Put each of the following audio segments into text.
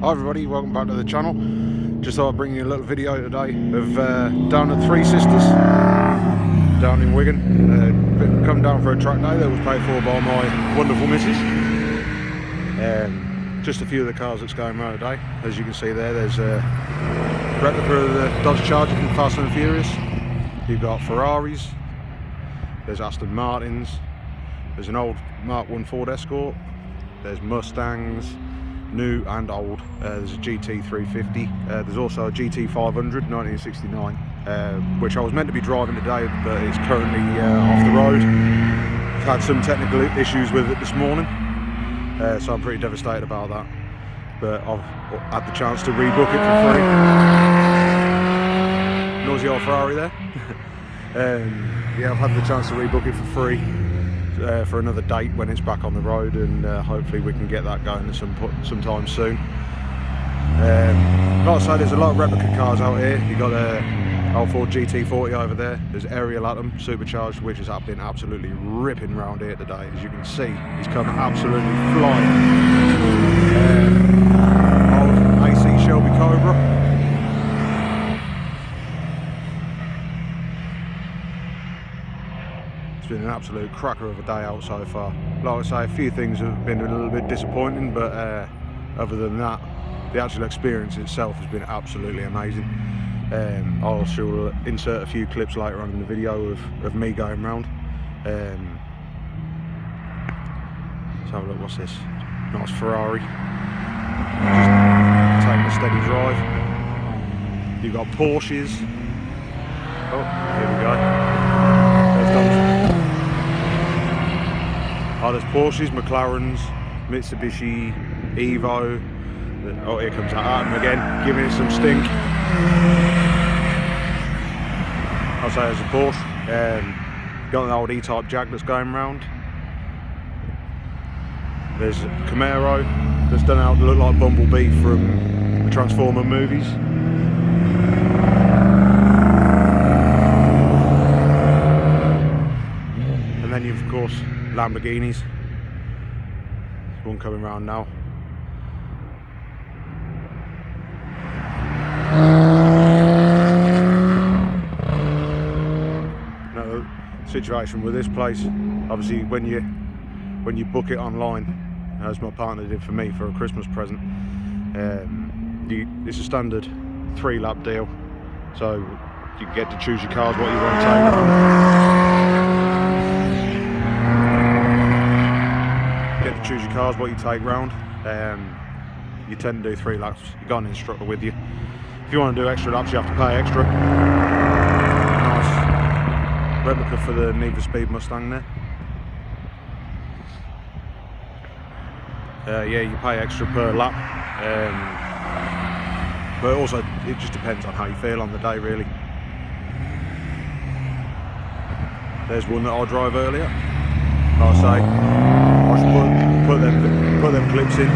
Hi everybody, welcome back to the channel. Just thought I'd bring you a little video today of down at Three Sisters, down in Wigan. Come down for a track day that was paid for by my wonderful missus. Just a few of the cars that's going around today. As you can see there's a replica of the Dodge Charger from Fast and Furious. You've got Ferraris, there's Aston Martins, there's an old Mark 1 Ford Escort, there's Mustangs, new and old, there's a GT350, there's also a GT500 1969, which I was meant to be driving today, but it's currently off the road. I've had some technical issues with it this morning, so I'm pretty devastated about that, but I've had the chance to rebook it for free. Noisy old Ferrari there. Yeah, I've had the chance to rebook it for free for another date when it's back on the road, and hopefully we can get that going sometime soon. Like I say, there's a lot of replica cars out here. You've got a old Ford GT40 over there, there's Ariel Atom supercharged, which has been absolutely ripping round here today. As you can see, he's coming absolutely flying. Old AC Shelby Cobra. Been an absolute cracker of a day out so far. Like I say, a few things have been a little bit disappointing, but other than that, the actual experience itself has been absolutely amazing. I'll sure insert a few clips later on in the video of me going round. Let's have a look. What's this? Nice Ferrari. Just taking a steady drive. You've got Porsches. Oh, here we go. There's Porsches, McLarens, Mitsubishi, Evo. Oh, here comes that Atom again, giving it some stink. I'll say there's a Porsche. Got an old E-Type Jag that's going round. There's a Camaro that's done out to look like Bumblebee from the Transformer movies. And then you've, of course, Lamborghinis. One coming round now. Now, the situation with this place, obviously when you book it online, as my partner did for me for a Christmas present, it's a standard 3-lap deal, so you get to choose your cars what you want to take around. Choose your cars, what you take round. You tend to do 3 laps. You've got an instructor with you. If you want to do extra laps, you have to pay extra. Nice replica for the Need for Speed Mustang there. Yeah, you pay extra per lap, but also it just depends on how you feel on the day, really. There's one that I drove earlier. Like I say, I should put them clips in.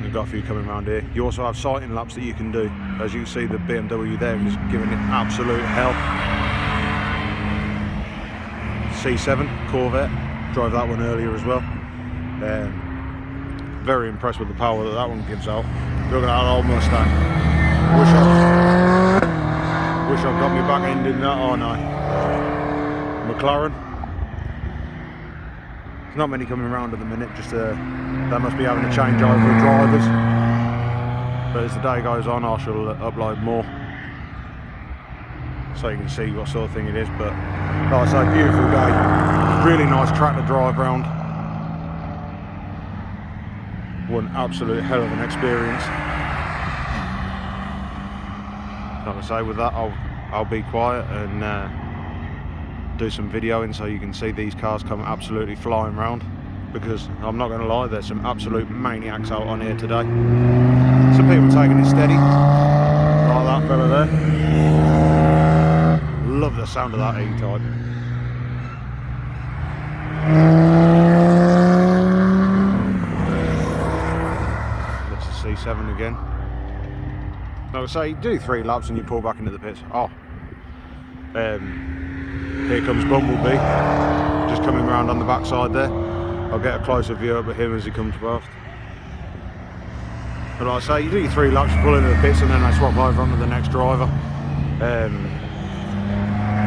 We've got a few coming around here. You also have sighting laps that you can do. As you can see, the BMW there is giving it absolute hell. C7 Corvette, drove that one earlier as well. Very impressed with the power that one gives out. Look at that old Mustang. Wish I've got me back end in that, oh no. McLaren. There's not many coming around at the minute, just they must be having a changeover of drivers. But as the day goes on, I shall upload more, so you can see what sort of thing it is. But like I say, beautiful day, really nice track to drive round. One absolute hell of an experience. Like I say, with that I'll be quiet and do some videoing so you can see these cars come absolutely flying round, because I'm not going to lie, there's some absolute maniacs out on here today. Some people taking it steady, like that fella there. Love the sound of that E-Type. That's the C7 again. Like I say, you do 3 laps and you pull back into the pits. Here comes Bumblebee, just coming around on the backside there. I'll get a closer view of him as he comes past. But like I say, you do your 3 laps, you pull into the pits, and then they swap over onto the next driver.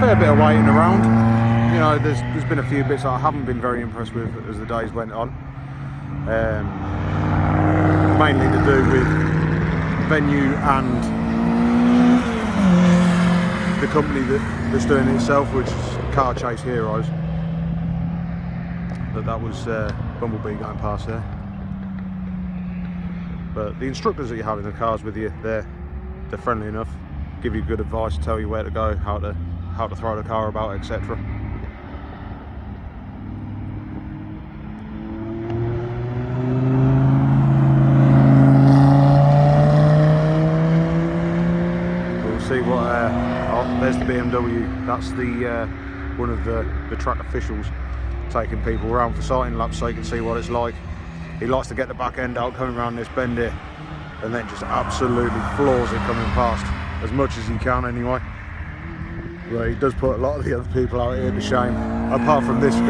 Fair bit of waiting around. You know, there's been a few bits that I haven't been very impressed with as the days went on. Mainly to do with venue and the company that's doing it itself, which is Car Chase Heroes. But that was Bumblebee going past there. But the instructors that you have in the cars with you, they're friendly enough, give you good advice, tell you where to go, how to throw the car about, etc. We'll see what. Oh, there's the BMW. That's the one of the track officials taking people around for sighting laps so you can see what it's like. He likes to get the back end out coming around this bend here and then just absolutely floors it coming past as much as he can anyway. But he does put a lot of the other people out here to shame, apart from this guy.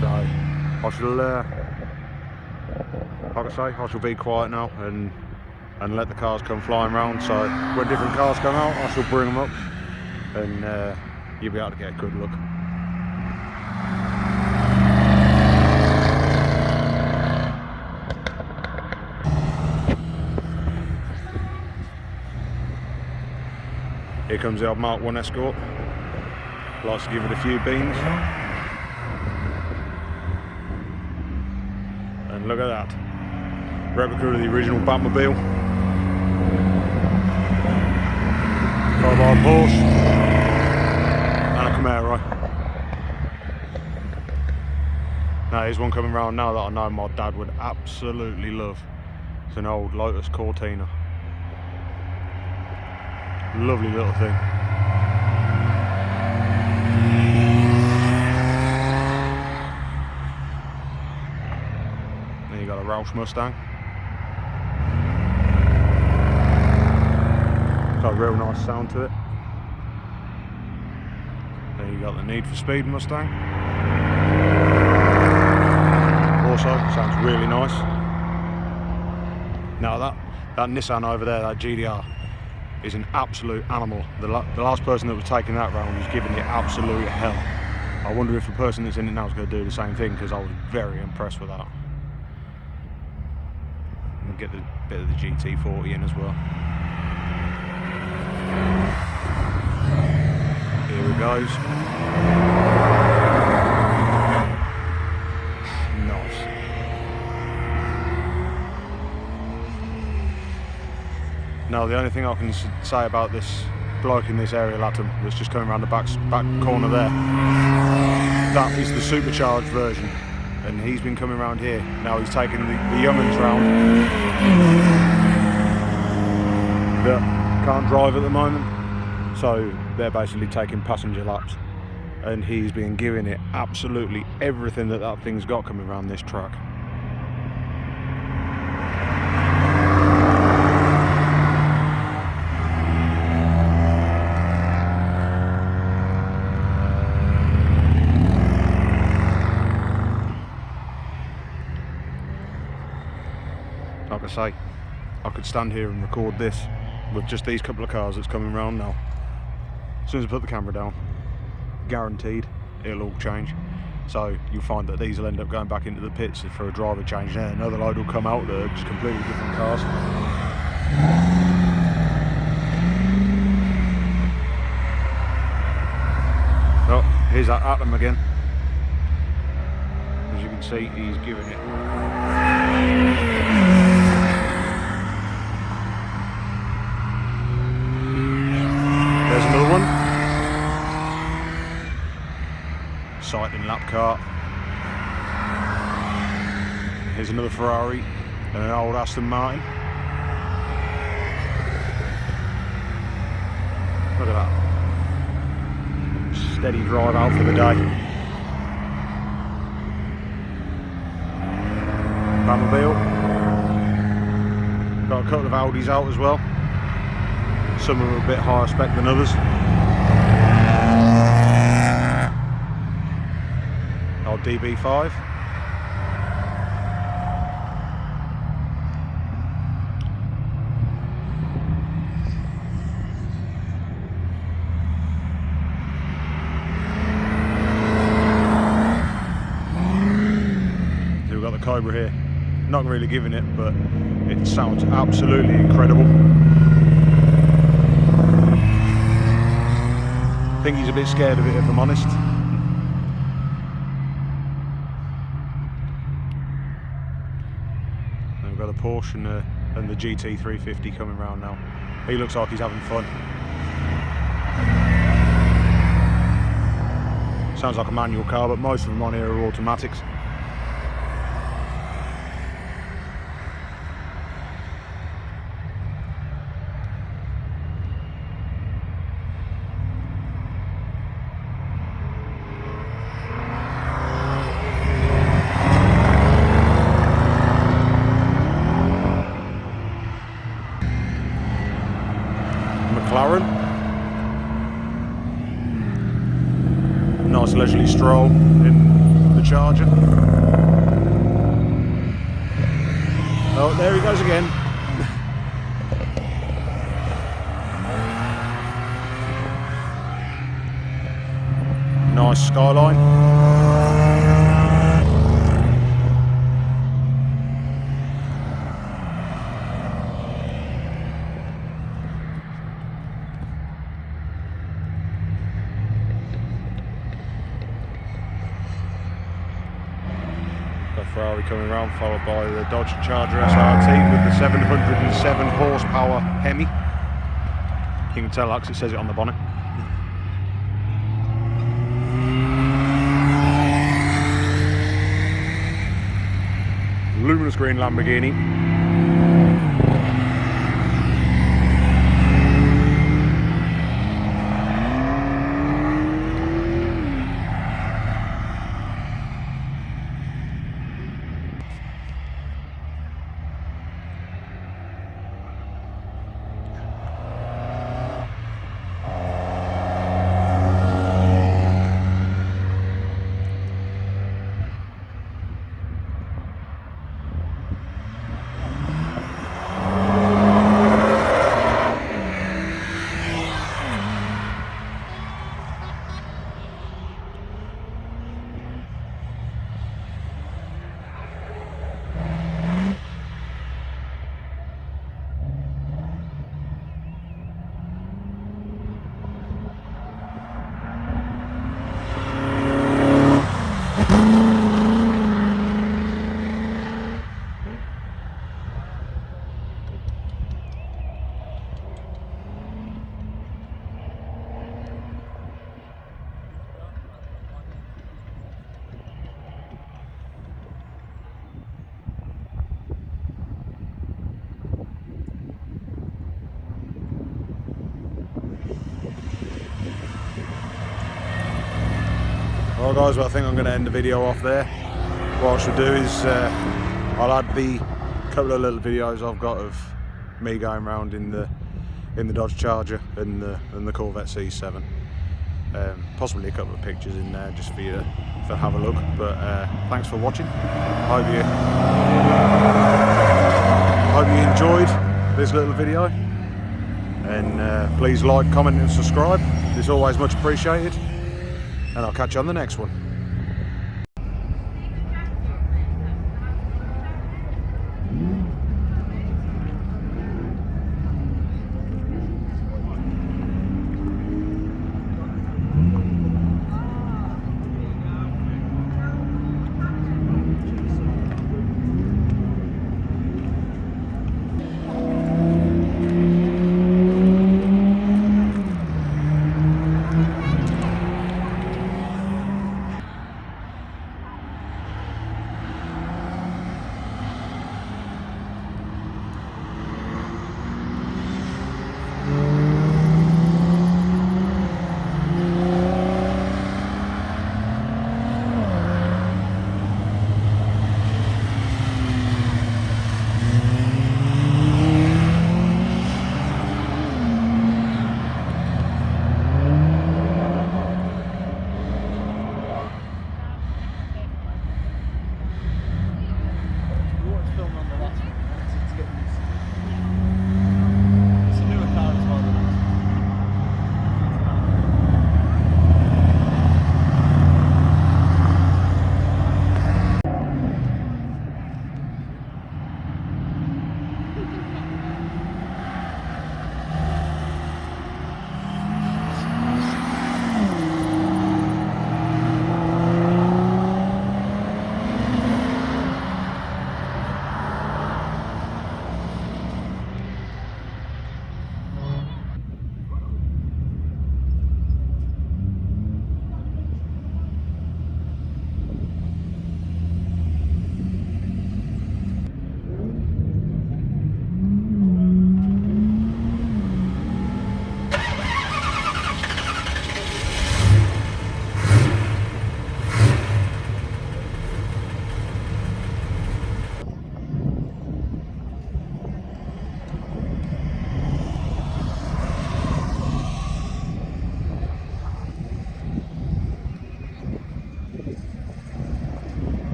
So I shall, like I say, I shall be quiet now and let the cars come flying round. So when different cars come out, I shall bring them up and you'll be able to get a good look. Here comes the old Mark 1 Escort. Likes to give it a few beans. And look at that. Replica of the original Batmobile. Carbide Porsche. And a Camaro. Now here's one coming round now that I know my dad would absolutely love. It's an old Lotus Cortina. Lovely little thing. Then you got a Roush Mustang. Got a real nice sound to it. Then you got the Need for Speed Mustang. Also sounds really nice. Now that Nissan over there, that GDR, is an absolute animal. The last person that was taking that round was giving it absolute hell. I wonder if the person that's in it now is going to do the same thing, because I was very impressed with that. And get the bit of the GT40 in as well. Here it goes. Nice. Now the only thing I can say about this bloke in this area, Latham, that's just coming around the back corner there, that is the supercharged version, and he's been coming around here. Now he's taking the young'uns round that can't drive at the moment, so they're basically taking passenger laps, and he's been giving it absolutely everything that thing's got coming around this track. Like I say, I could stand here and record this with just these couple of cars that's coming around now. As soon as I put the camera down, guaranteed it'll all change. So you'll find that these will end up going back into the pits for a driver change there. Another load will come out that are just completely different cars. Oh, here's that Atom again. As you can see, he's giving it. There's another one. Sighting lap car. Here's another Ferrari and an old Aston Martin. Look at that. Steady drive out for the day. Batmobile. Got a couple of Audis out as well. Some of them are a bit higher spec than others. DB5. We've got the Cobra here. Not really giving it, but it sounds absolutely incredible. I think he's a bit scared of it, if I'm honest. And we've got a Porsche and the GT350 coming round now. He looks like he's having fun. Sounds like a manual car, but most of them on here are automatics. McLaren. Nice leisurely stroll in the Charger. Oh, there he goes again. Nice skyline. Ferrari coming around, followed by the Dodge Charger SRT with the 707 horsepower Hemi. You can tell that because it says it on the bonnet. Luminous green Lamborghini. Well guys, I think I'm going to end the video off there. What I should do is I'll add the couple of little videos I've got of me going around in the Dodge Charger and the Corvette C7. Possibly a couple of pictures in there just for you to have a look. But thanks for watching. Hope you enjoyed this little video. And please like, comment and subscribe. It's always much appreciated. And I'll catch you on the next one.